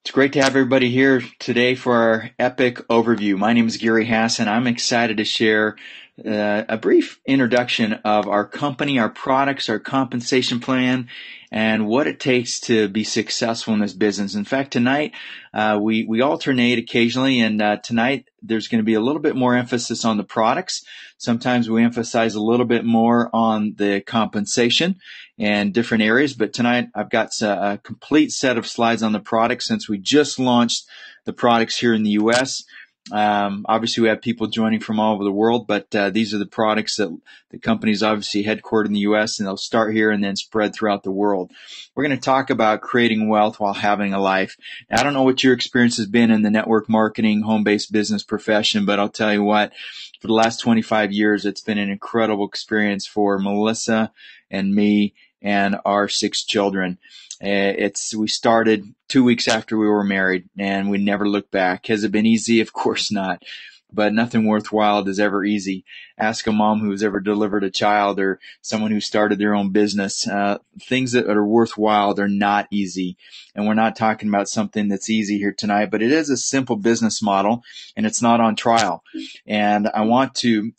It's great to have everybody here today for our epic overview. My name is Gary Hassan. I'm excited to share a brief introduction of our company, our products, our compensation plan, and what it takes to be successful in this business. In fact, tonight we alternate occasionally, and tonight there's going to be a little bit more emphasis on the products. Sometimes we emphasize a little bit more on the compensation and different areas, but tonight I've got a complete set of slides on the products since we just launched the products here in the U.S. Obviously, we have people joining from all over the world, but these are the products that the company's obviously headquartered in the U.S., and they'll start here and then spread throughout the world. We're going to talk about creating wealth while having a life. Now, I don't know what your experience has been in the network marketing, home-based business profession, but I'll tell you what, for the last 25 years, it's been an incredible experience for Melissa and me and our 6 children. We started 2 weeks after we were married, and we never looked back. Has it been easy? Of course not. But nothing worthwhile is ever easy. Ask a mom who's ever delivered a child or someone who started their own business. Things that are worthwhile, they're not easy. And we're not talking about something that's easy here tonight, but it is a simple business model, and it's not on trial. And I want to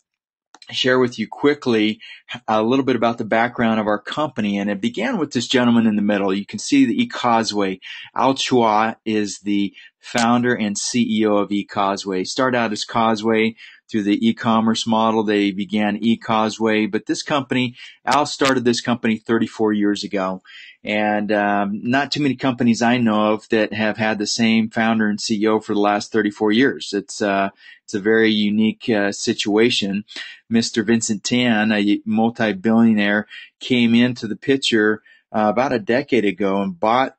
share with you quickly a little bit about the background of our company. And it began with this gentleman in the middle. You can see the eCauseway. Al Chua is the founder and CEO of eCauseway. Started out as Causeway through the e-commerce model. They began eCauseway, but this company, Al started this company 34 years ago. And not too many companies I know of that have had the same founder and CEO for the last 34 years. It's a very unique situation. Mr. Vincent Tan, a multi-billionaire, came into the picture about a decade ago and bought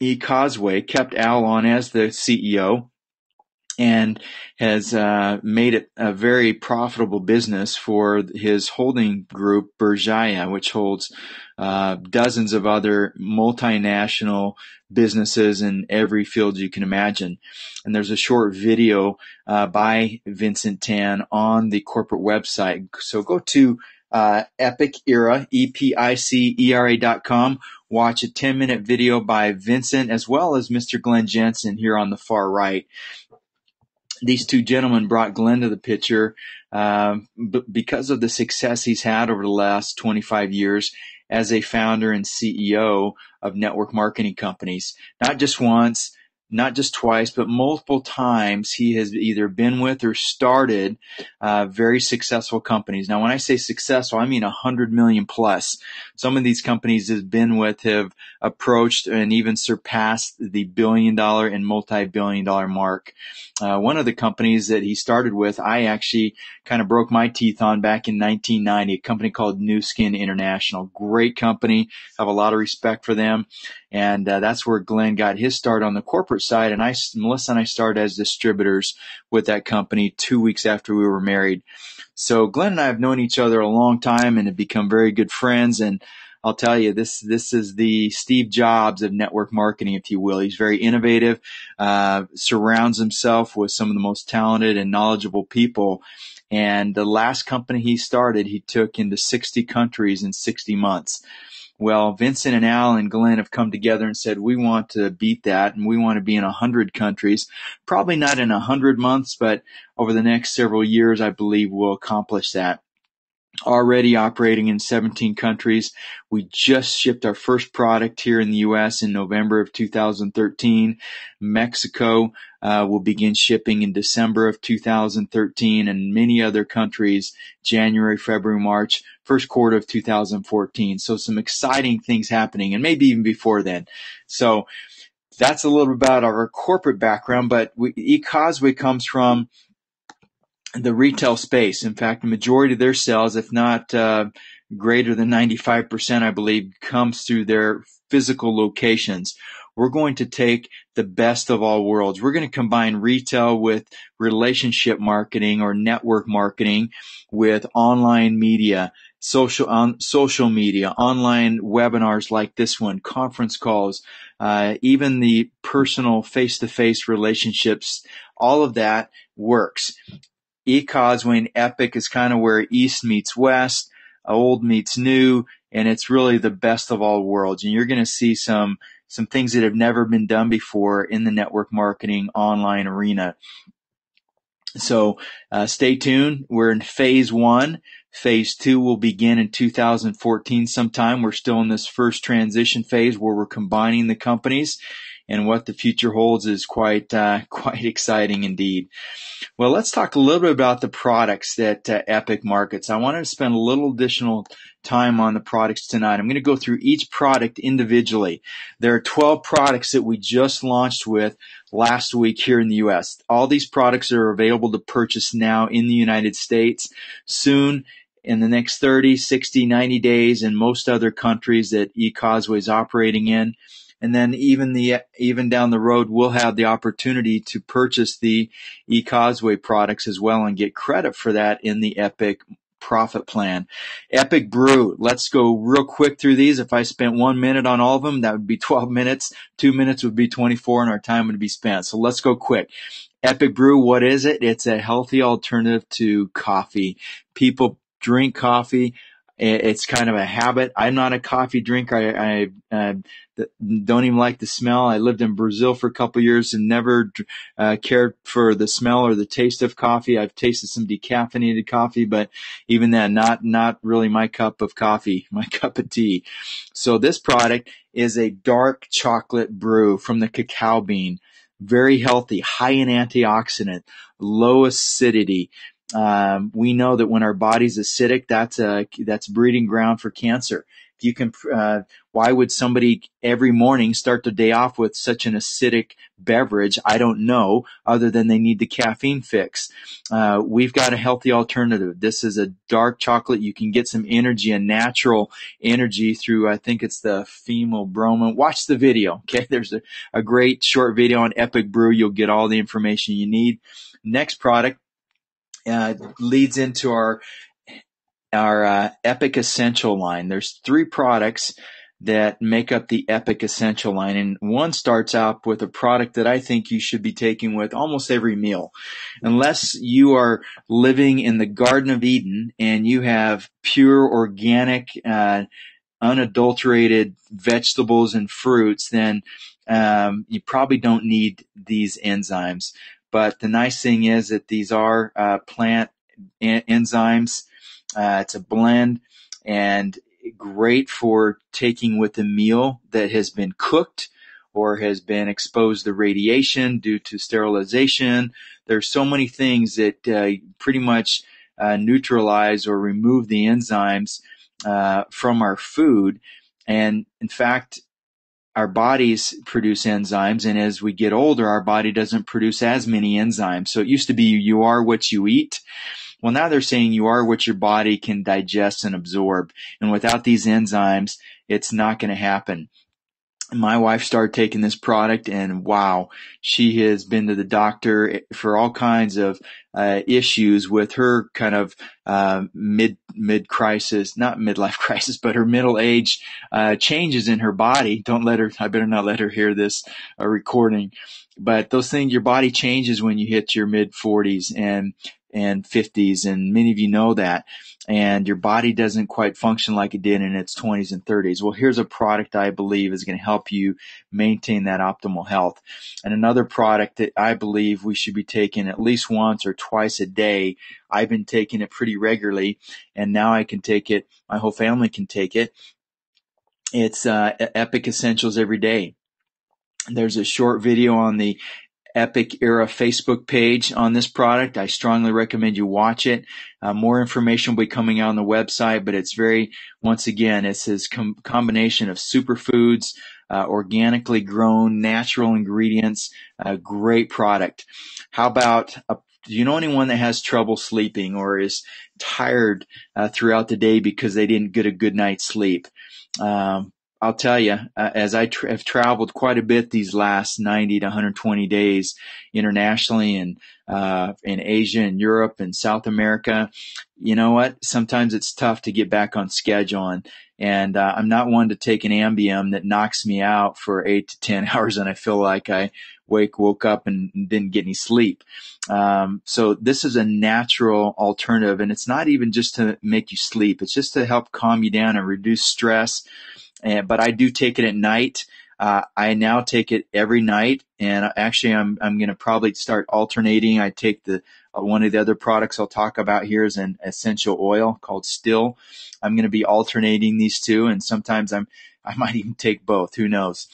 eCauseway, kept Al on as the CEO, and has made it a very profitable business for his holding group, Berjaya, which holds dozens of other multinational businesses in every field you can imagine. And there's a short video by Vincent Tan on the corporate website. So go to EpicEra, EPICERA.com. Watch a 10-minute video by Vincent as well as Mr. Glenn Jensen here on the far right. These 2 gentlemen brought Glenn to the picture because of the success he's had over the last 25 years as a founder and CEO of network marketing companies. Not just once, not just twice, but multiple times he has either been with or started very successful companies. Now, when I say successful, I mean 100 million plus. Some of these companies he's been with have approached and even surpassed the billion-dollar and multi-billion-dollar mark. One of the companies that he started with, I actually kind of broke my teeth on back in 1990, a company called New Skin International. Great company. Have a lot of respect for them. And that's where Glenn got his start on the corporate side. And Melissa and I started as distributors with that company 2 weeks after we were married. So Glenn and I have known each other a long time and have become very good friends. And I'll tell you, this is the Steve Jobs of network marketing, if you will. He's very innovative, surrounds himself with some of the most talented and knowledgeable people. And the last company he started, he took into 60 countries in 60 months. Well, Vincent and Al and Glenn have come together and said, we want to beat that, and we want to be in 100 countries. Probably not in 100 months, but over the next several years, I believe we'll accomplish that. Already operating in 17 countries. We just shipped our first product here in the U.S. in November of 2013. Mexico will begin shipping in December of 2013, and many other countries, January, February, March, first quarter of 2014. So some exciting things happening, and maybe even before then. So that's a little about our corporate background, but eCauseway comes from the retail space. In fact, the majority of their sales, if not greater than 95%, I believe, comes through their physical locations. We're going to take the best of all worlds. We're going to combine retail with relationship marketing or network marketing with online media, social media, online webinars like this one, conference calls, even the personal face-to-face relationships. All of that works. eCauseway and Epic is kind of where East meets West, old meets new, and it's really the best of all worlds. And you're going to see some some things that have never been done before in the network marketing online arena. So stay tuned. We're in phase 1. Phase 2 will begin in 2014 sometime. We're still in this first transition phase where we're combining the companies, and what the future holds is quite exciting indeed. Well, let's talk a little bit about the products that Epic markets. I wanted to spend a little additional time on the products tonight. I'm going to go through each product individually. There are 12 products that we just launched with last week here in the U.S. All these products are available to purchase now in the United States. Soon, in the next 30, 60, 90 days in most other countries that eCauseway is operating in. And then even down the road, we'll have the opportunity to purchase the eCauseway products as well and get credit for that in the Epic profit plan. Epic Brew. Let's go real quick through these. If I spent 1 minute on all of them, that would be 12 minutes. 2 minutes would be 24, and our time would be spent. So let's go quick. Epic Brew, what is it? It's a healthy alternative to coffee. People drink coffee. It's kind of a habit. I'm not a coffee drinker. I don't even like the smell. I lived in Brazil for a couple of years and never cared for the smell or the taste of coffee. I've tasted some decaffeinated coffee, but even that, not really my cup of coffee, my cup of tea. So this product is a dark chocolate brew from the cacao bean. Very healthy, high in antioxidant, low acidity. We know that when our body's acidic, that's breeding ground for cancer. You can, why would somebody every morning start the day off with such an acidic beverage? I don't know, other than they need the caffeine fix. We've got a healthy alternative. This is a dark chocolate. You can get some energy, a natural energy through, I think it's the phenylbromine. Watch the video. Okay. There's a great short video on Epic Brew. You'll get all the information you need. Next product leads into our Epic Essential line. There's 3 products that make up the Epic Essential line, and one starts out with a product that I think you should be taking with almost every meal. Unless you are living in the Garden of Eden and you have pure organic, unadulterated vegetables and fruits, then you probably don't need these enzymes. But the nice thing is that these are plant enzymes. It's a blend and great for taking with a meal that has been cooked or has been exposed to radiation due to sterilization. There's so many things that pretty much neutralize or remove the enzymes from our food. And in fact, our bodies produce enzymes, and as we get older, our body doesn't produce as many enzymes. So it used to be you are what you eat. Well, now they're saying you are what your body can digest and absorb. And without these enzymes, it's not going to happen. My wife started taking this product, and wow, she has been to the doctor for all kinds of issues with her kind of mid crisis, not midlife crisis, but her middle age changes in her body. I better not let her hear this recording. But those things, your body changes when you hit your mid 40s and 50s, and many of you know that. And your body doesn't quite function like it did in its 20s and 30s. Well, here's a product I believe is going to help you maintain that optimal health. And another product that I believe we should be taking at least once or twice a day. I've been taking it pretty regularly, and now I can take it. My whole family can take it. It's Epic Essentials every day. There's a short video on the Epic Era Facebook page on this product. I strongly recommend you watch it. More information will be coming out on the website, but it's once again, it's this combination of superfoods, organically grown, natural ingredients, great product. How about, do you know anyone that has trouble sleeping or is tired throughout the day because they didn't get a good night's sleep? I'll tell you, as I have traveled quite a bit these last 90 to 120 days internationally and in Asia and Europe and South America, you know what? Sometimes it's tough to get back on schedule. And I'm not one to take an Ambien that knocks me out for 8 to 10 hours and I feel like I woke up and didn't get any sleep. So this is a natural alternative, and it's not even just to make you sleep. It's just to help calm you down and reduce stress. But I do take it at night. I now take it every night, and actually I'm going to probably start alternating. I take one of the other products I'll talk about here is an essential oil called Still. I'm going to be alternating these two, and sometimes I might even take both. Who knows?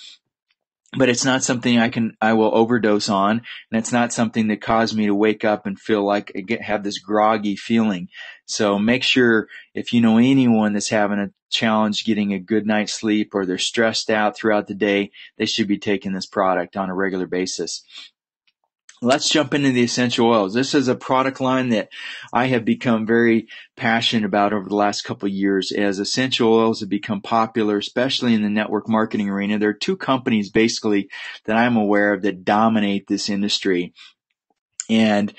But it's not something I will overdose on, and it's not something that caused me to wake up and feel like have this groggy feeling. So make sure if you know anyone that's having a challenge getting a good night's sleep, or they're stressed out throughout the day, they should be taking this product on a regular basis. Let's jump into the essential oils. This is a product line that I have become very passionate about over the last couple of years as essential oils have become popular, especially in the network marketing arena. There are two companies basically that I'm aware of that dominate this industry. And,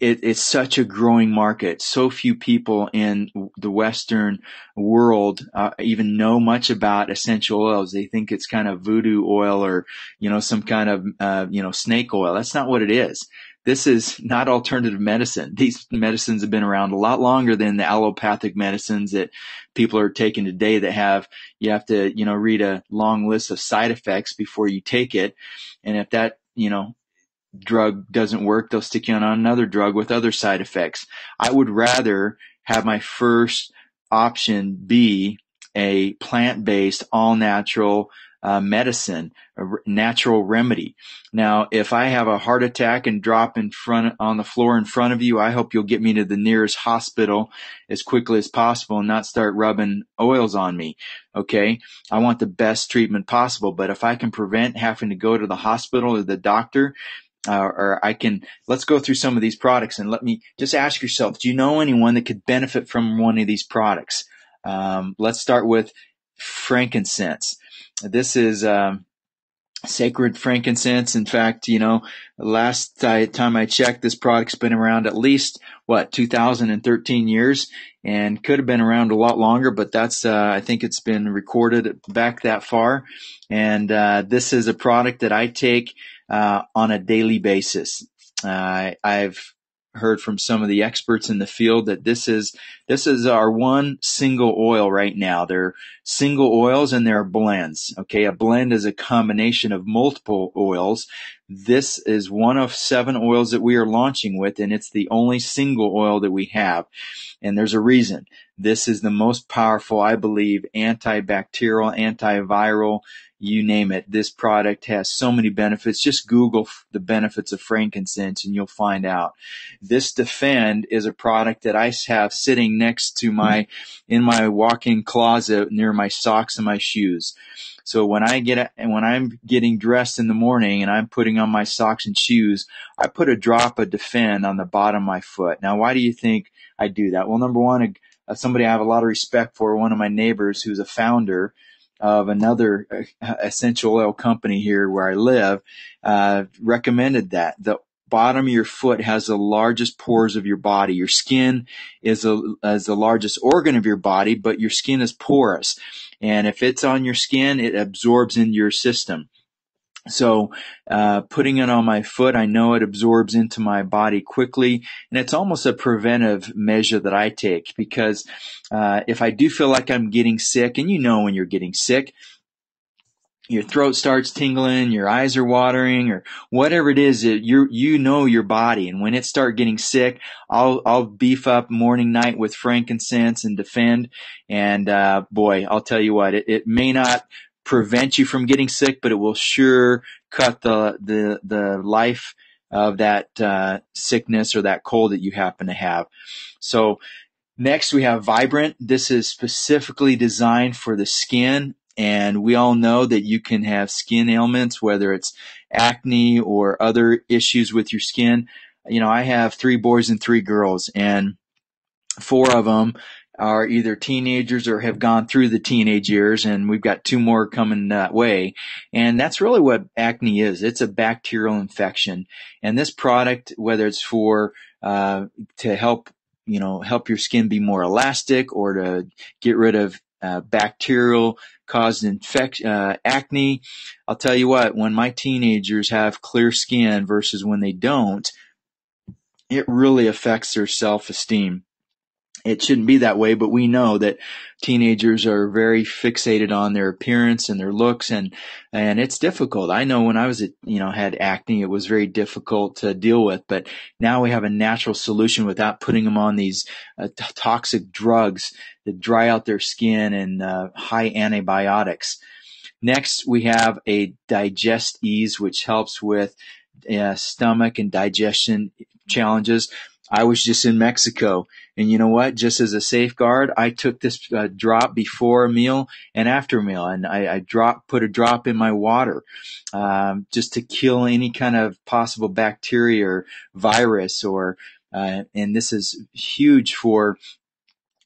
it's such a growing market. So few people in the Western world even know much about essential oils. They think it's kind of voodoo oil or, some kind of, snake oil. That's not what it is. This is not alternative medicine. These medicines have been around a lot longer than the allopathic medicines that people are taking today that you have to, read a long list of side effects before you take it. And if that, drug doesn't work, they'll stick you on another drug with other side effects. I would rather have my first option be a plant-based, all-natural medicine, a natural remedy. Now, if I have a heart attack and drop on the floor in front of you, I hope you'll get me to the nearest hospital as quickly as possible and not start rubbing oils on me. Okay. I want the best treatment possible, but if I can prevent having to go to the hospital or the doctor, let's go through some of these products and let me just ask yourself, do you know anyone that could benefit from one of these products? Let's start with frankincense. This is, sacred frankincense. In fact, last time I checked, this product's been around at least 2013 years, and could have been around a lot longer, but that's I think it's been recorded back that far. And this is a product that I take on a daily basis. I've heard from some of the experts in the field that this is our one single oil right now. They're single oils and they're blends. Okay. A blend is a combination of multiple oils. This is one of 7 oils that we are launching with, and it's the only single oil that we have. And there's a reason. This is the most powerful, I believe, antibacterial, antiviral, you name it. This product has so many benefits. Just Google the benefits of frankincense and you'll find out. This Defend is a product that I have sitting next to in my walk-in closet near my socks and my shoes. So when I'm getting dressed in the morning and I'm putting on my socks and shoes, I put a drop of Defend on the bottom of my foot. Now, why do you think I do that? Well, number one, somebody I have a lot of respect for, one of my neighbors who's a founder of another essential oil company here where I live, recommended that. The bottom of your foot has the largest pores of your body. Your skin is the largest organ of your body, but your skin is porous. And if it's on your skin, it absorbs into your system. So, putting it on my foot, I know it absorbs into my body quickly, and it's almost a preventive measure that I take because, if I do feel like I'm getting sick, and when you're getting sick, your throat starts tingling, your eyes are watering, or whatever it is, your body. And when it starts getting sick, I'll beef up morning, night with frankincense and Defend. And, boy, I'll tell you what, it may not prevent you from getting sick, but it will sure cut the life of that, sickness or that cold that you happen to have. So next we have Vibrant. This is specifically designed for the skin. And we all know that you can have skin ailments, whether it's acne or other issues with your skin. I have 3 boys and 3 girls, and 4 of them are either teenagers or have gone through the teenage years, and we've got 2 more coming that way. And that's really what acne is. It's a bacterial infection. And this product, whether it's for to help your skin be more elastic or to get rid of bacterial caused acne. I'll tell you what, when my teenagers have clear skin versus when they don't, it really affects their self-esteem. It shouldn't be that way, but we know that teenagers are very fixated on their appearance and their looks, and it's difficult. I know when I was, had acne, it was very difficult to deal with, but now we have a natural solution without putting them on these toxic drugs that dry out their skin and high antibiotics. Next, we have a Digest Ease, which helps with stomach and digestion challenges. I was just in Mexico, and you know what? Just as a safeguard, I took this drop before a meal and after a meal, and I put a drop in my water, just to kill any kind of possible bacteria or virus, and this is huge for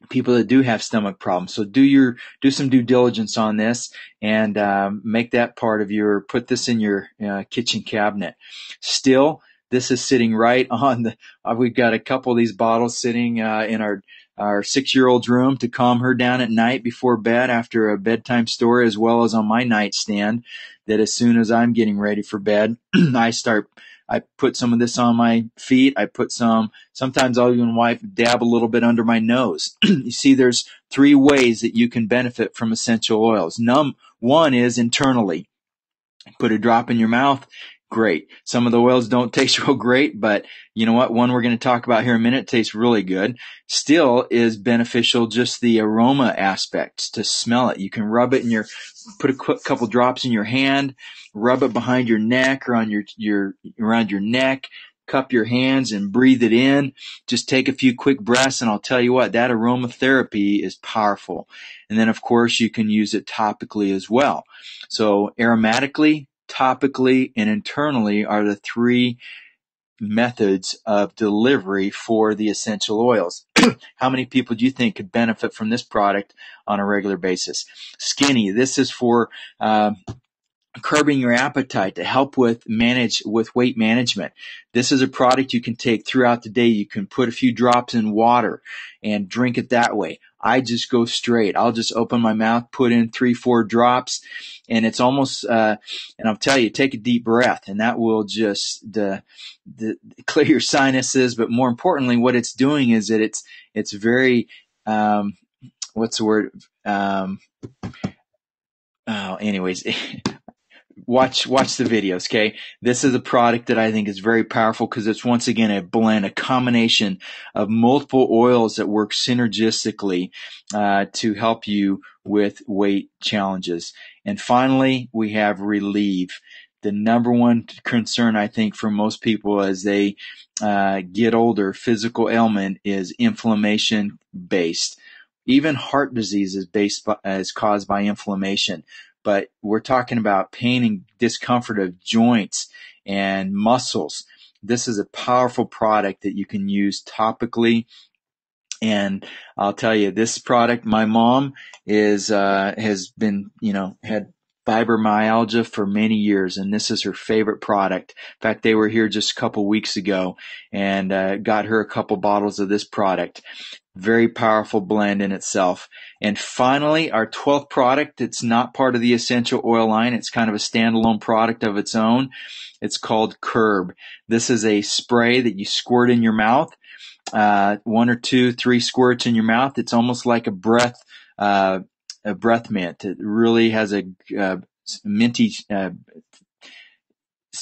people that do have stomach problems. So do some due diligence on this, and make that part of put this in your kitchen cabinet. Still, this is sitting right on we've got a couple of these bottles sitting in our 6-year-old's room to calm her down at night before bed after a bedtime story, as well as on my nightstand, that as soon as I'm getting ready for bed, I put some of this on my feet. Sometimes I'll even dab a little bit under my nose. You see, there's 3 ways that you can benefit from essential oils. One is internally. Put a drop in your mouth. Great. Some of the oils don't taste real great, but you know what? One we're going to talk about here in a minute tastes really good. Still is beneficial, just the aroma aspects, to smell it. You can rub it put a couple drops in your hand, rub it behind your neck or on around your neck, cup your hands and breathe it in. Just take a few quick breaths, and I'll tell you what, that aromatherapy is powerful. And then of course you can use it topically as well. So aromatically, topically, and internally are the 3 methods of delivery for the essential oils. How many people do you think could benefit from this product on a regular basis? Skinny. This is for curbing your appetite, to help with weight management. This is a product you can take throughout the day. You can put a few drops in water and drink it that way. I just go straight. I'll just open my mouth, put in 3-4 drops, and it's almost, and I'll tell you, take a deep breath, and that will just clear your sinuses. But more importantly, what it's doing is that it's very, what's the word? Anyways. Watch the videos, okay? This is a product that I think is very powerful because it's once again a combination of multiple oils that work synergistically to help you with weight challenges. And finally, we have Relieve. The number one concern, I think, for most people as they get older, physical ailment, is inflammation based. Even heart disease is caused by inflammation. But we're talking about pain and discomfort of joints and muscles. This is a powerful product that you can use topically. And I'll tell you, this product, my mom has been, had fibromyalgia for many years, and this is her favorite product. In fact, they were here just a couple weeks ago and got her a couple bottles of this product. Very powerful blend in itself. And finally, our 12th product, it's not part of the essential oil line. It's kind of a standalone product of its own. It's called Curb. This is a spray that you squirt in your mouth, 1 or 2, 3 squirts in your mouth. It's almost like a breath mint. It really has a minty,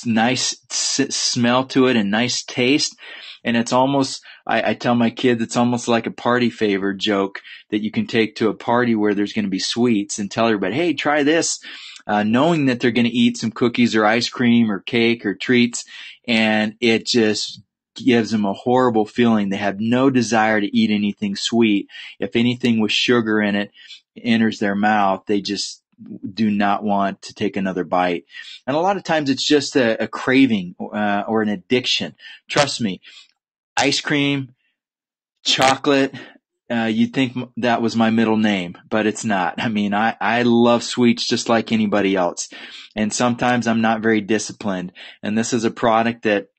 nice smell to it and nice taste. And it's almost, I tell my kids, it's almost like a party favor joke that you can take to a party where there's going to be sweets and tell everybody, hey, try this, knowing that they're going to eat some cookies or ice cream or cake or treats. And it just gives them a horrible feeling. They have no desire to eat anything sweet. If anything with sugar in it enters their mouth, they just do not want to take another bite. And a lot of times it's just a craving or an addiction. Trust me, ice cream, chocolate, you'd think that was my middle name, but it's not. I mean, I love sweets just like anybody else. And sometimes I'm not very disciplined. And this is a product that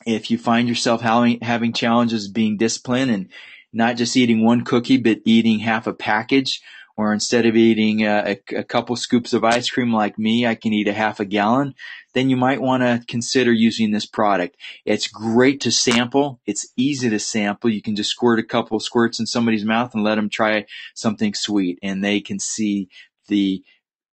if you find yourself having challenges being disciplined and not just eating one cookie, but eating half a package, or instead of eating a couple scoops of ice cream like me, I can eat a half a gallon, then you might want to consider using this product. It's great to sample. It's easy to sample. You can just squirt a couple squirts in somebody's mouth and let them try something sweet, and they can see the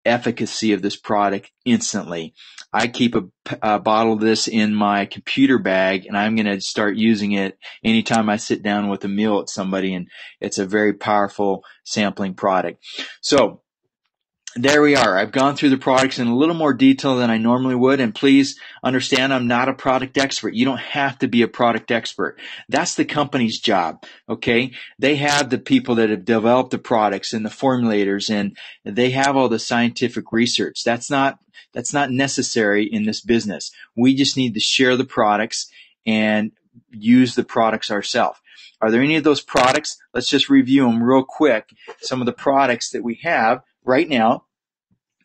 efficacy of this product instantly. I keep a bottle of this in my computer bag, and I'm going to start using it anytime I sit down with a meal with somebody, and it's a very powerful sampling product. So there we are. I've gone through the products in a little more detail than I normally would, and please understand I'm not a product expert. You don't have to be a product expert. That's the company's job, okay? They have the people that have developed the products and the formulators, and they have all the scientific research. That's not necessary in this business. We just need to share the products and use the products ourselves. Are there any of those products? Let's just review them real quick. Some of the products that we have right now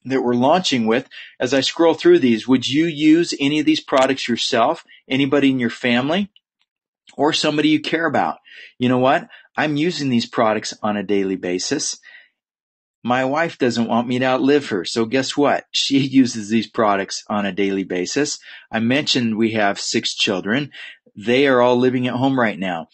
that we're launching with. As I scroll through these, would you use any of these products yourself? Anybody in your family or somebody you care about? You know what? I'm using these products on a daily basis. My wife doesn't want me to outlive her, so guess what? She uses these products on a daily basis. I mentioned we have 6 children. They are all living at home right now.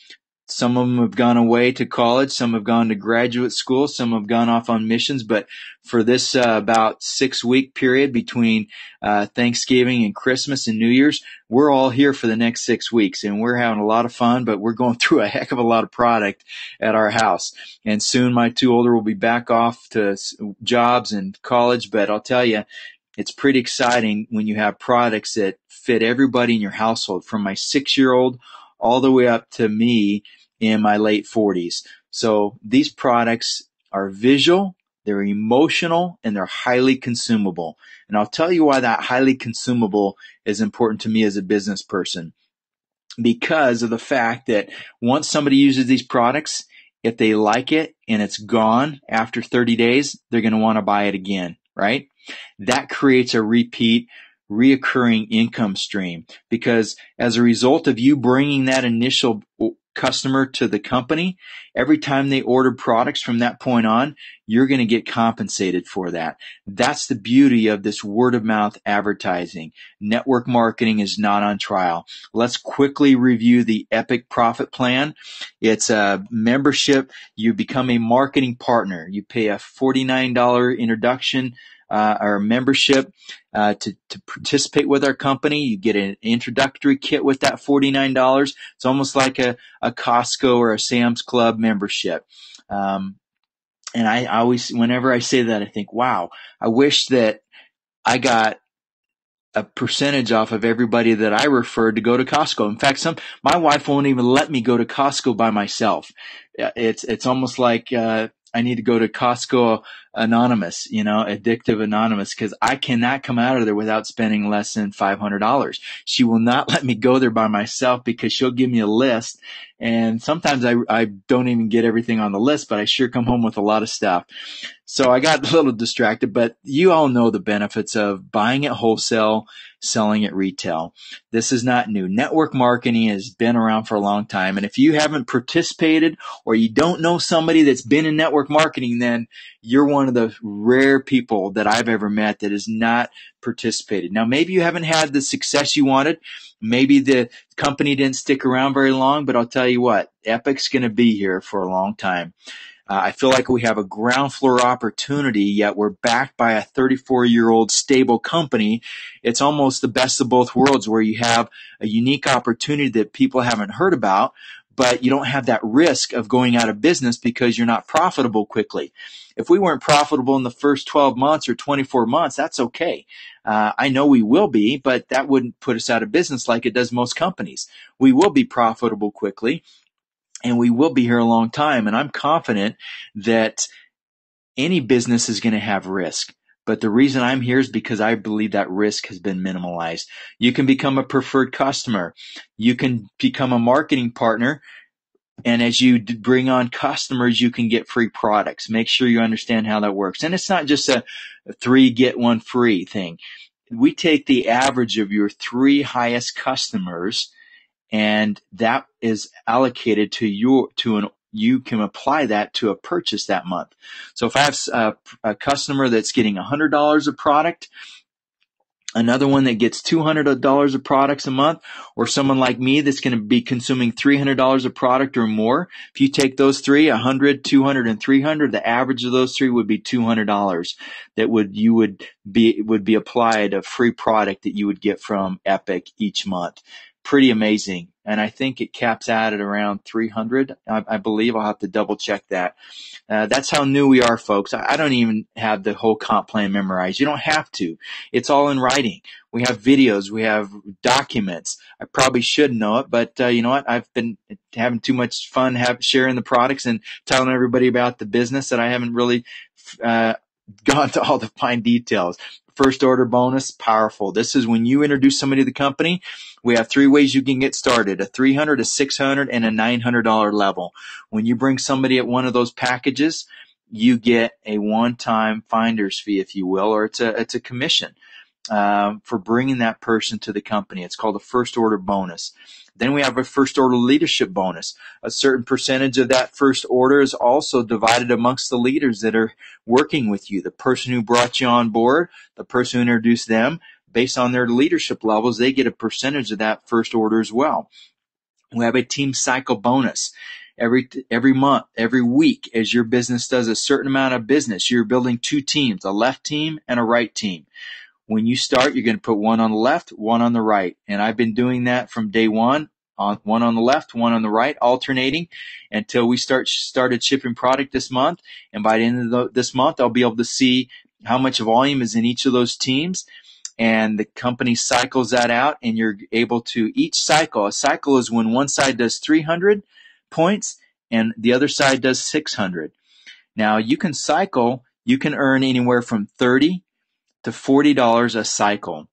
Some of them have gone away to college. Some have gone to graduate school. Some have gone off on missions. But for this about 6-week period between Thanksgiving and Christmas and New Year's, we're all here for the next 6 weeks. And we're having a lot of fun, but we're going through a heck of a lot of product at our house. And soon my 2 older will be back off to jobs and college. But I'll tell you, it's pretty exciting when you have products that fit everybody in your household, from my 6-year-old all the way up to me in my late 40s. So these products are visual, they're emotional, and they're highly consumable. And I'll tell you why that highly consumable is important to me as a business person. Because of the fact that once somebody uses these products, if they like it and it's gone after 30 days, they're going to want to buy it again, right? That creates a reoccurring income stream, because as a result of you bringing that initial customer to the company, every time they order products from that point on, you're going to get compensated for that. That's the beauty of this word of mouth advertising. Network marketing is not on trial. Let's quickly review the Epic Profit Plan. It's a membership. You become a marketing partner. You pay a $49 introduction or membership to participate with our company. You get an introductory kit with that $49. It's almost like a Costco or a Sam's Club membership. And I always, whenever I say that, I think, wow, I wish that I got a percentage off of everybody that I referred to go to Costco. In fact, my wife won't even let me go to Costco by myself. It's almost like I need to go to Costco Anonymous, Addictive Anonymous, because I cannot come out of there without spending less than $500. She will not let me go there by myself because she'll give me a list. And sometimes I don't even get everything on the list, but I sure come home with a lot of stuff. So I got a little distracted, but you all know the benefits of buying at wholesale, selling at retail. This is not new. Network marketing has been around for a long time. And if you haven't participated or you don't know somebody that's been in network marketing, then you're one of the rare people that I've ever met that has not participated. Now, maybe you haven't had the success you wanted. Maybe the company didn't stick around very long, but I'll tell you what, Epic's going to be here for a long time. I feel like we have a ground floor opportunity, yet we're backed by a 34-year-old stable company. It's almost the best of both worlds, where you have a unique opportunity that people haven't heard about, but you don't have that risk of going out of business because you're not profitable quickly. If we weren't profitable in the first 12 months or 24 months, that's okay. I know we will be, but that wouldn't put us out of business like it does most companies. We will be profitable quickly, and we will be here a long time. And I'm confident that any business is going to have risk. But the reason I'm here is because I believe that risk has been minimalized. You can become a preferred customer. You can become a marketing partner. And as you bring on customers, you can get free products. Make sure you understand how that works. And it's not just a 3 get 1 free thing. We take the average of your 3 highest customers, and that is allocated to an you can apply that to a purchase that month. So if I have a customer that's getting $100 of product, another one that gets $200 of products a month, or someone like me that's going to be consuming $300 of product or more, if you take those three, 100, 200, and 300, the average of those three would be $200 that would be applied a free product that you would get from Epic each month. Pretty amazing. And I think it caps out at around 300. I believe. I'll have to double check that. That's how new we are, folks. I don't even have the whole comp plan memorized. You don't have to. It's all in writing. We have videos. We have documents. I probably should know it, but you know what? I've been having too much fun sharing the products and telling everybody about the business that I haven't really gone to all the fine details. First order bonus, powerful. This is when you introduce somebody to the company. We have three ways you can get started: a $300, a $600, and a $900 level. When you bring somebody at one of those packages, you get a one-time finder's fee, if you will, or it's a commission for bringing that person to the company. It's called a first order bonus. Then we have a first order leadership bonus. A certain percentage of that first order is also divided amongst the leaders that are working with you. The person who brought you on board, the person who introduced them, based on their leadership levels, they get a percentage of that first order as well. We have a team cycle bonus. Every month, every week, as your business does a certain amount of business, you're building two teams, a left team and a right team. When you start, you're going to put one on the left, one on the right. And I've been doing that from day one, one on the left, one on the right, alternating until we started shipping product this month. And by the end of this month, I'll be able to see how much volume is in each of those teams. And the company cycles that out, and you're able to each cycle. A cycle is when one side does 300 points and the other side does 600. Now, you can cycle, you can earn anywhere from $30 to $40 a cycle.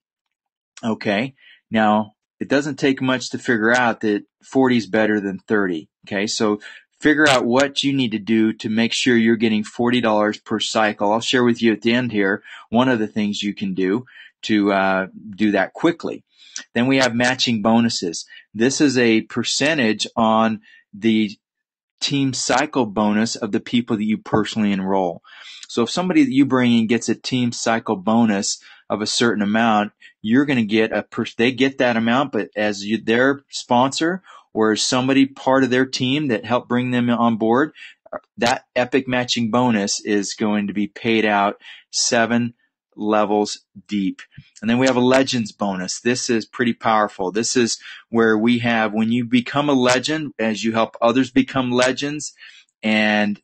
Okay. Now, it doesn't take much to figure out that 40 is better than 30. Okay. So figure out what you need to do to make sure you're getting $40 per cycle. I'll share with you at the end here one of the things you can do to do that quickly. Then we have matching bonuses. This is a percentage on the team cycle bonus of the people that you personally enroll. So if somebody that you bring in gets a team cycle bonus of a certain amount, you're going to get they get that amount, but as their sponsor or as somebody part of their team that helped bring them on board, that epic matching bonus is going to be paid out 7 levels deep. And then we have a legends bonus. This is pretty powerful. This is where we have, when you become a legend, as you help others become legends, and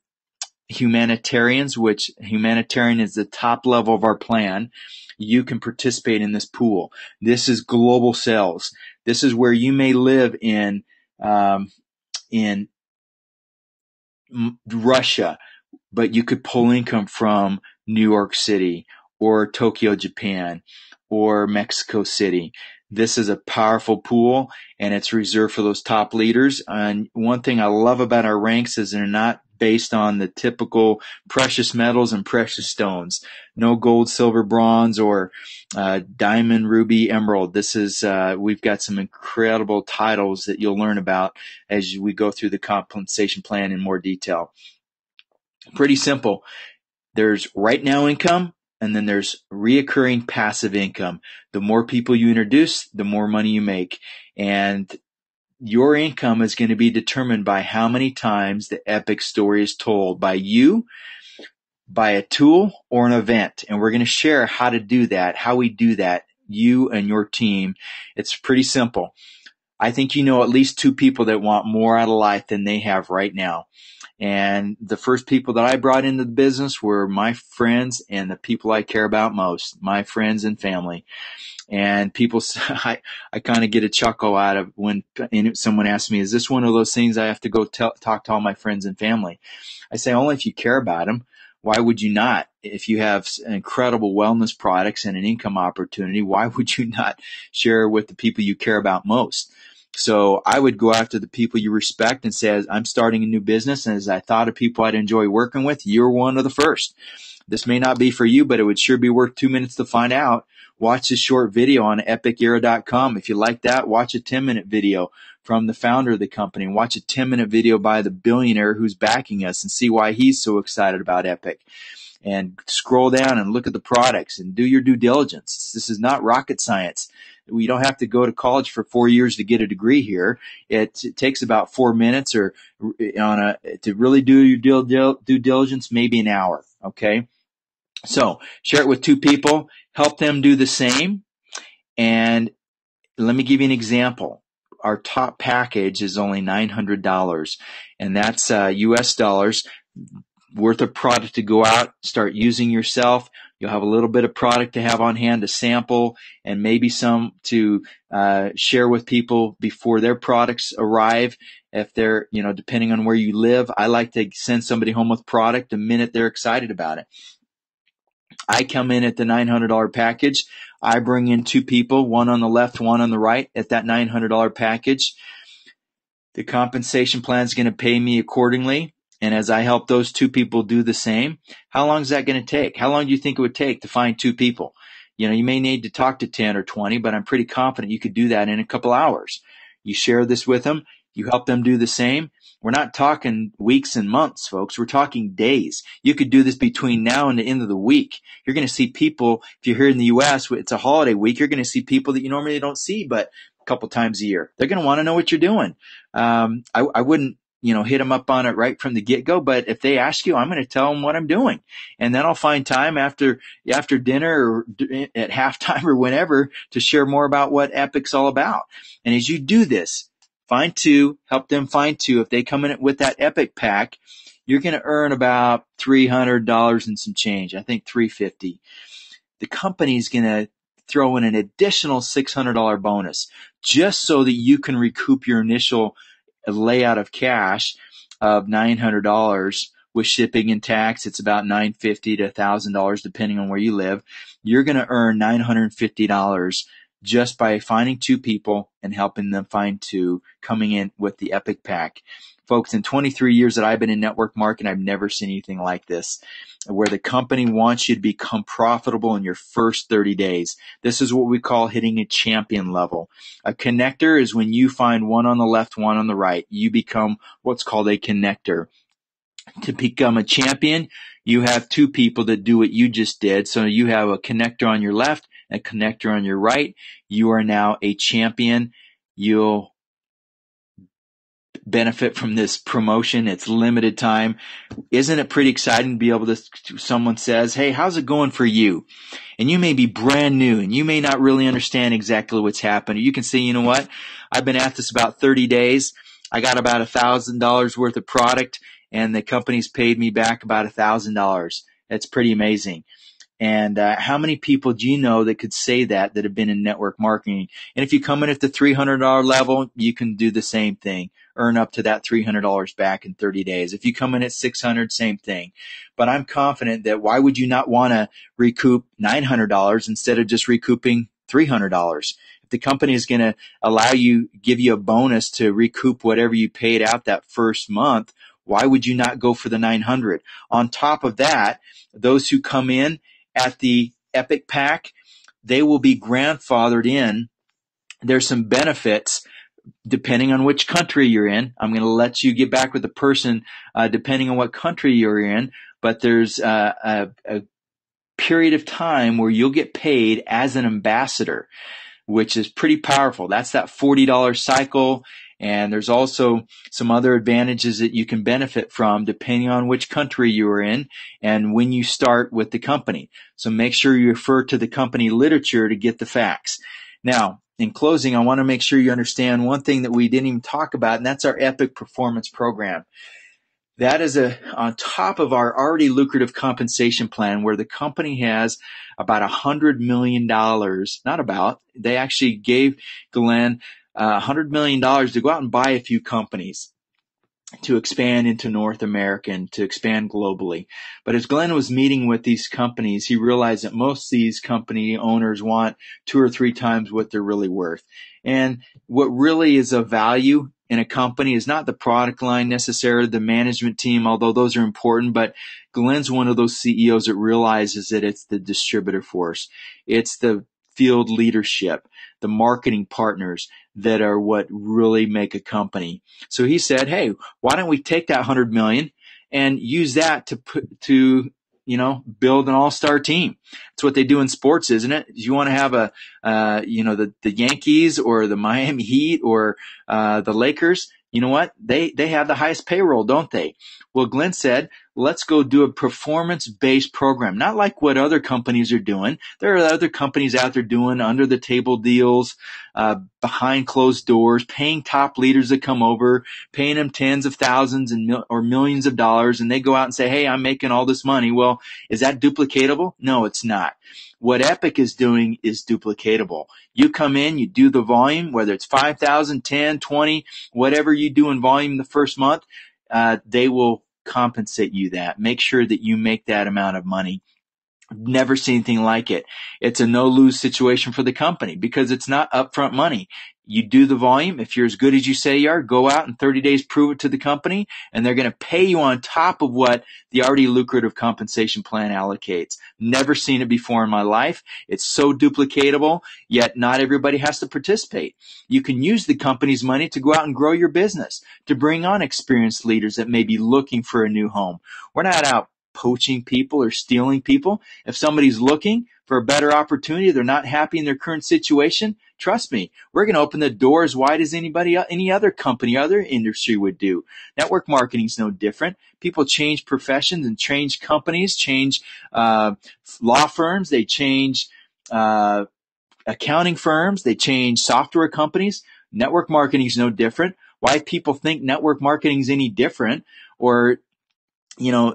humanitarians, which humanitarian is the top level of our plan, you can participate in this pool. This is global sales. This is where you may live in Russia, but you could pull income from New York City or Tokyo, Japan, or Mexico City. This is a powerful pool, and it's reserved for those top leaders. And one thing I love about our ranks is they're not based on the typical precious metals and precious stones. No gold, silver, bronze, or diamond, ruby, emerald. This is we've got some incredible titles that you'll learn about as we go through the compensation plan in more detail. Pretty simple. There's right now income, and then there's reoccurring passive income. The more people you introduce, the more money you make. And your income is going to be determined by how many times the epic story is told by you, by a tool, or an event. And we're going to share how to do that, how we do that, you and your team. It's pretty simple. I think you know at least 2 people that want more out of life than they have right now. And the first people that I brought into the business were my friends and the people I care about most, my friends and family. And people, I kind of get a chuckle out of when someone asks me, is this one of those things I have to go talk to all my friends and family? I say, only if you care about them. Why would you not? If you have incredible wellness products and an income opportunity, why would you not share with the people you care about most? So I would go after the people you respect and say, I'm starting a new business, and as I thought of people I'd enjoy working with, you're one of the first. This may not be for you, but it would sure be worth 2 minutes to find out watch a short video on epicera.com. If you like that, watch a 10-minute video from the founder of the company, and watch a 10-minute video by the billionaire who's backing us and see why he's so excited about Epic. And scroll down and look at the products and do your due diligence. This is not rocket science. We don't have to go to college for 4 years to get a degree here. It takes about 4 minutes or to really do your due diligence, maybe an hour. Okay. So share it with 2 people, help them do the same. And let me give you an example. Our top package is only $900, and that's US dollars worth of product to go out, start using yourself. You'll have a little bit of product to have on hand to sample, and maybe some to share with people before their products arrive. If they're, depending on where you live, I like to send somebody home with product the minute they're excited about it. I come in at the $900 package. I bring in 2 people, one on the left, one on the right at that $900 package. The compensation plan is going to pay me accordingly. And as I help those 2 people do the same, how long is that going to take? How long do you think it would take to find 2 people? You may need to talk to 10 or 20, but I'm pretty confident you could do that in a couple hours. You share this with them. You help them do the same. We're not talking weeks and months, folks. We're talking days. You could do this between now and the end of the week. You're going to see people, if you're here in the U.S., it's a holiday week, you're going to see people that you normally don't see but a couple times a year. They're going to want to know what you're doing. I wouldn't, hit them up on it right from the get-go, but if they ask you, I'm going to tell them what I'm doing. And then I'll find time after dinner or at halftime or whenever to share more about what Epic's all about. And as you do this, find 2, help them find 2. If they come in with that Epic pack, you're going to earn about $300 and some change. I think $350. The company's going to throw in an additional $600 bonus just so that you can recoup your initial layout of cash of $900 with shipping and tax. It's about $950 to $1,000 depending on where you live. You're going to earn $950 just by finding 2 people and helping them find 2 coming in with the Epic pack. Folks, in 23 years that I've been in network marketing, I've never seen anything like this, where the company wants you to become profitable in your first 30 days. This is what we call hitting a champion level. A connector is when you find one on the left, one on the right. You become what's called a connector. To become a champion, you have 2 people that do what you just did. So you have a connector on your left, a connector on your right. You are now a champion. You'll benefit from this promotion. It's limited time. Isn't it pretty exciting to be able to, someone says, hey, how's it going for you? And you may be brand new and you may not really understand exactly what's happening. You can say, you know what? I've been at this about 30 days. I got about $1,000 worth of product and the company's paid me back about $1,000. That's pretty amazing. And how many people do you know that could say that have been in network marketing? And if you come in at the $300 level, you can do the same thing. Earn up to that $300 back in 30 days. If you come in at $600, same thing. But I'm confident that why would you not want to recoup $900 instead of just recouping $300? If the company is going to give you a bonus to recoup whatever you paid out that first month, why would you not go for the $900? On top of that, those who come in at the Epic pack, they will be grandfathered in. There's some benefits depending on which country you're in. I'm going to let you get back with the person depending on what country you're in, but there's a period of time where you'll get paid as an ambassador, which is pretty powerful. That's that $40 cycle. And there's also some other advantages that you can benefit from depending on which country you are in and when you start with the company. So make sure you refer to the company literature to get the facts. Now, in closing, I want to make sure you understand one thing that we didn't even talk about, and that's our Epic Performance Program. That is on top of our already lucrative compensation plan where the company has about $100 million, they actually gave Glenn $100 million to go out and buy a few companies to expand into North America and to expand globally. But as Glenn was meeting with these companies, he realized that most of these company owners want 2 or 3 times what they're really worth. And what really is of value in a company is not the product line necessarily, the management team, although those are important, but Glenn's one of those CEOs that realizes that it's the distributor force. It's the field leadership, the marketing partners that are what really make a company. So he said, hey, why don't we take that 100 million and use that to build an all-star team. It's what they do in sports, isn't it? You want to have the Yankees or the Miami Heat or the Lakers. You know what? They have the highest payroll, don't they? Well, Glenn said, let's go do a performance-based program, not like what other companies are doing. There are other companies out there doing under-the-table deals, behind closed doors, paying top leaders to come over, paying them tens of thousands or millions of dollars, and they go out and say, hey, I'm making all this money. Well, is that duplicatable? No, it's not. What Epic is doing is duplicatable. You come in, you do the volume, whether it's 5,000, 10, 20, whatever you do in volume the first month, they will compensate you that. Make sure that you make that amount of money. Never seen anything like it. It's a no-lose situation for the company because it's not upfront money. You do the volume. If you're as good as you say you are, go out in 30 days, prove it to the company, and they're going to pay you on top of what the already lucrative compensation plan allocates. Never seen it before in my life. It's so duplicatable, yet not everybody has to participate. You can use the company's money to go out and grow your business, to bring on experienced leaders that may be looking for a new home. We're not out poaching people or stealing people. If somebody's looking for a better opportunity, they're not happy in their current situation, trust me, we're going to open the door as wide as any other company, other industry would do. Network marketing is no different. People change professions and change companies, change law firms, they change accounting firms, they change software companies. Network marketing is no different. Why people think network marketing is any different, or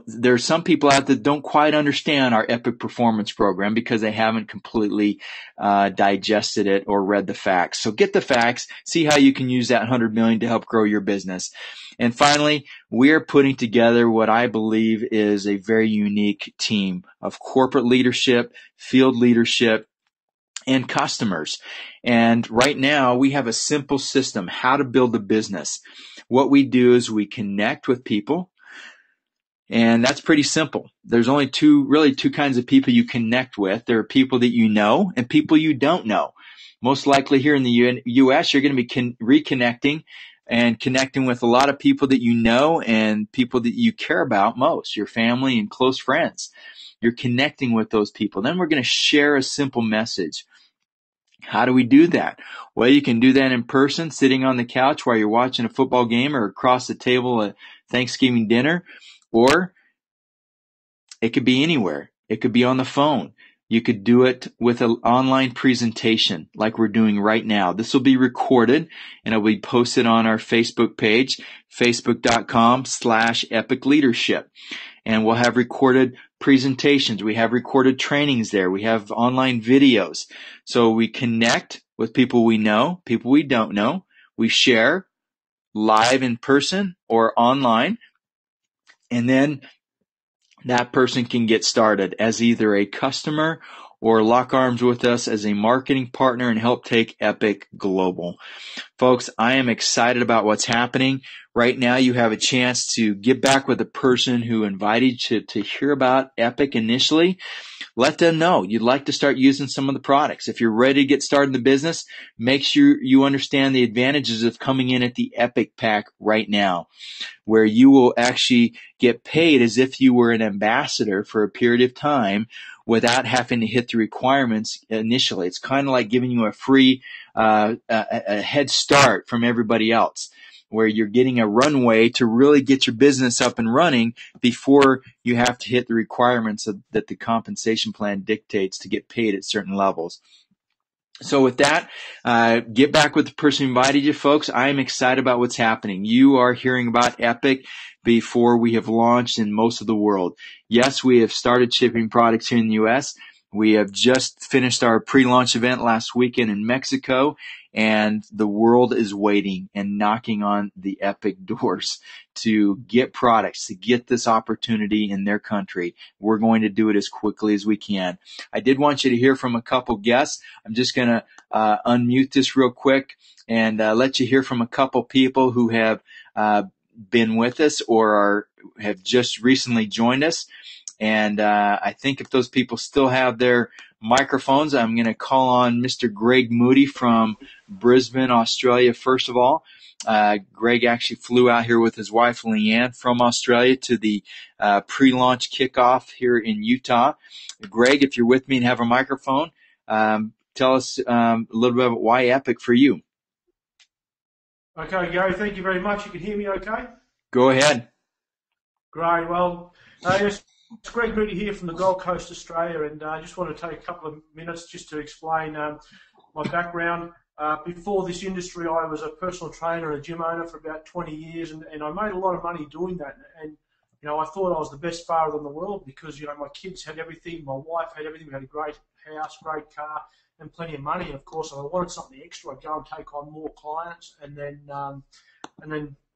there's some people out that don't quite understand our Epic Performance Program because they haven't completely digested it or read the facts. So get the facts, see how you can use that 100 million to help grow your business. And finally, we're putting together what I believe is a very unique team of corporate leadership, field leadership, and customers. And right now, we have a simple system, how to build a business. What we do is we connect with people. And that's pretty simple. There's only two kinds of people you connect with. There are people that you know and people you don't know. Most likely here in the U.S., you're going to be reconnecting and connecting with a lot of people that you know and people that you care about most, your family and close friends. You're connecting with those people. Then we're going to share a simple message. How do we do that? Well, you can do that in person, sitting on the couch while you're watching a football game or across the table at Thanksgiving dinner. Or it could be anywhere. It could be on the phone. You could do it with an online presentation like we're doing right now. This will be recorded and it will be posted on our Facebook page, facebook.com/Epic Leadership. And we'll have recorded presentations. We have recorded trainings there. We have online videos. So we connect with people we know, people we don't know. We share live in person or online. And then that person can get started as either a customer or lock arms with us as a marketing partner and help take Epic global. Folks, I am excited about what's happening. Right now, you have a chance to get back with the person who invited you to hear about Epic initially. Let them know you'd like to start using some of the products. If you're ready to get started in the business, make sure you understand the advantages of coming in at the Epic Pack right now, where you will actually get paid as if you were an ambassador for a period of time without having to hit the requirements initially. It's kind of like giving you a free a head start from everybody else, where you're getting a runway to really get your business up and running before you have to hit the requirements that the compensation plan dictates to get paid at certain levels. So with that, get back with the person who invited you, folks. I am excited about what's happening. You are hearing about Epic before we have launched in most of the world. Yes, we have started shipping products here in the U.S. We have just finished our pre-launch event last weekend in Mexico, and the world is waiting and knocking on the Epic doors to get products, to get this opportunity in their country. We're going to do it as quickly as we can. I did want you to hear from a couple guests. I'm just going to unmute this real quick and let you hear from a couple people who have been with us or have just recently joined us. And I think if those people still have their microphones, I'm going to call on Mr. Greg Moody from Brisbane, Australia, first of all. Greg actually flew out here with his wife, Leanne, from Australia to the pre-launch kickoff here in Utah. Greg, if you're with me and have a microphone, tell us a little bit about why Epic for you. Okay, Gary, thank you very much. You can hear me okay? Go ahead. Great. Well, yes, it's Greg Moody here from the Gold Coast, Australia, and I just want to take a couple of minutes just to explain my background. Before this industry, I was a personal trainer and a gym owner for about 20 years, and I made a lot of money doing that. And, you know, I thought I was the best father in the world because, you know, my kids had everything, my wife had everything, we had a great house, great car, and plenty of money. And of course, if I wanted something extra, I'd go and take on more clients and then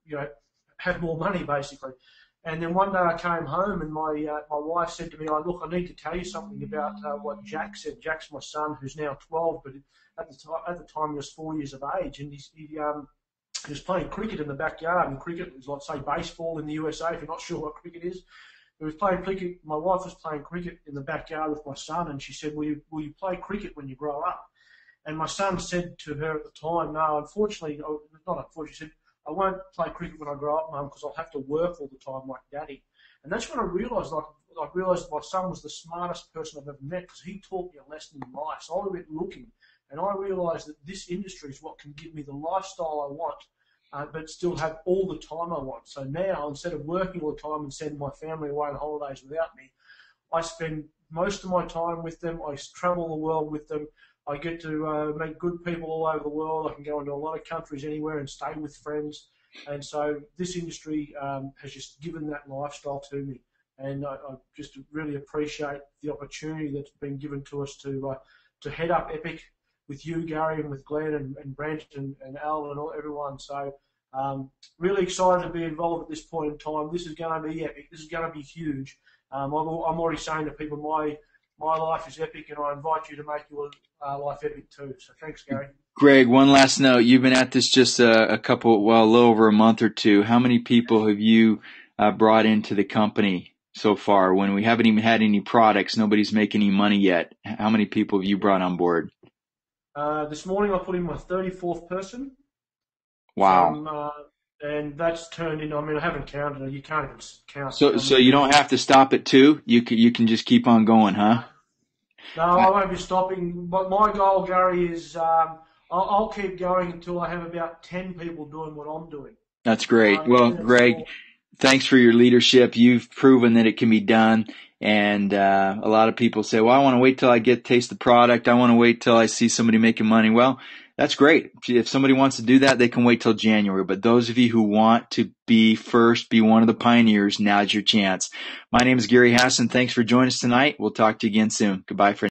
you know, have more money, basically. And then one day I came home and my wife said to me, "Oh, look, I need to tell you something about what Jack said." Jack's my son, who's now 12, but at the time he was 4 years of age, and he was playing cricket in the backyard. And cricket is like, say, baseball in the USA, if you're not sure what cricket is. He was playing cricket. My wife was playing cricket in the backyard with my son, and she said, "Will you play cricket when you grow up?" And my son said to her at the time, "No, unfortunately, not unfortunately," she said, "I won't play cricket when I grow up, Mum, because I'll have to work all the time like Daddy." And that's when I realised, I realised my son was the smartest person I've ever met because he taught me a lesson in life. So I went looking, and I realised that this industry is what can give me the lifestyle I want, but still have all the time I want. So now, instead of working all the time and sending my family away on holidays without me, I spend most of my time with them. I travel the world with them. I get to meet good people all over the world. I can go into a lot of countries anywhere and stay with friends. And so this industry has just given that lifestyle to me. And I just really appreciate the opportunity that's been given to us to head up Epic with you, Gary, and with Glenn and Brent and Al and everyone. So really excited to be involved at this point in time. This is going to be epic. This is going to be huge. I'm already saying to people, my life is epic, and I invite you to make your life epic too. So thanks, Gary. Greg, one last note. You've been at this just a little over a month or two. How many people have you brought into the company so far? When we haven't even had any products, nobody's making any money yet. How many people have you brought on board? This morning I put in my 34th person. Wow. And that's turned into, I mean, I haven't counted it. You can't even count. So you don't have to stop at 2? You can just keep on going, huh? No, I won't be stopping. But my goal, Gary, is I'll keep going until I have about 10 people doing what I'm doing. That's great. Well, Greg, thanks for your leadership. You've proven that it can be done. And a lot of people say, well, I want to wait till I taste the product. I want to wait till I see somebody making money. Well, that's great. If somebody wants to do that, they can wait till January. But those of you who want to be first, be one of the pioneers, now's your chance. My name is Gary Hassan. Thanks for joining us tonight. We'll talk to you again soon. Goodbye for now.